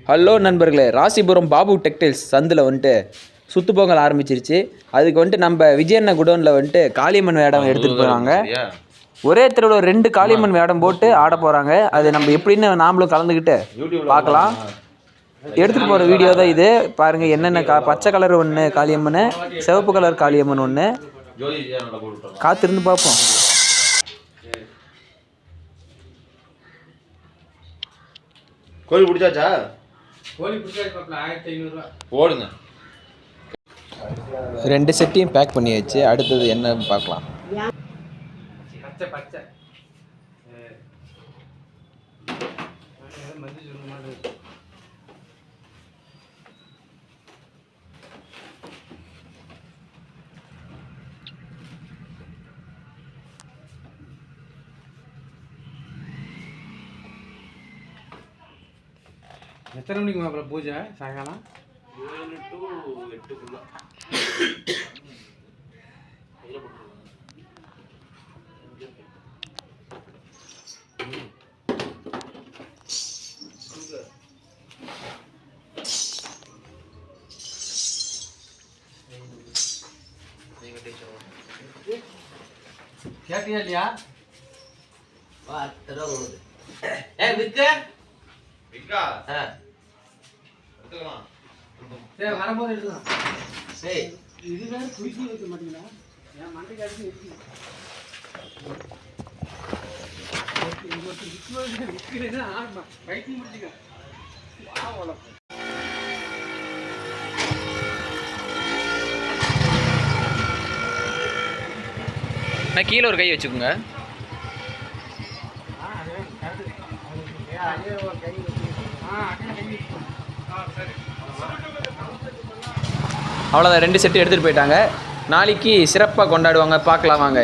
Hello நண்பர்களே, Rasipuram Babu textiles சந்தில் வந்துட்டு சுத்துப்பொங்கல் ஆரம்பிச்சிருச்சு. அதுக்கு வந்துட்டு நம்ம விஜயண்ண குடோனில் வந்துட்டு காளியம்மன் வேடம் எடுத்துகிட்டு போகிறாங்க. ஒரே தெருவில் 2 காளியம்மன் வேடம் போட்டு ஆட போகிறாங்க. அது நம்ம எப்படின்னு நாமளும் கலந்துக்கிட்டு பார்க்கலாம். எடுத்துகிட்டு போகிற வீடியோ தான் இது. பாருங்கள், என்னென்ன பச்சை கலர் ஒன்று காளியம்மன், சிவப்பு கலர் காளியம்மன் ஒன்று. காத்திருந்து பார்ப்போம். கோழி பிடிச்சாச்சா? கோழி பிடிச்சாச்சு. 1500 போடுங்க. 2 செட்டையும் பேக் பண்ணியாச்சு. அடுத்தது என்ன பார்க்கலாம். பச்சை பச்சை மஞ்சள் சொல்ல மாதிரி. எத்தனை மணிக்கு மாப்பிள்ள பூஜை? சாயங்காலம் 7 to 8 கேட்டியா இல்லையா? வரும்போது எடுக்கலாம். இது வேற குடிக்க வைக்க மாட்டீங்களா? என் மண்டைக்கு அடிச்சு விற்கிறேன்னா வைத்தியம் முடிச்சுக்க. நான் கீழே ஒரு கை வச்சுக்கோங்க. அவ்வளோதான், 2 செட்டு எடுத்துகிட்டு போயிட்டாங்க. நாளைக்கு சிறப்பாக கொண்டாடுவாங்க. பார்க்கலாம் வாங்க.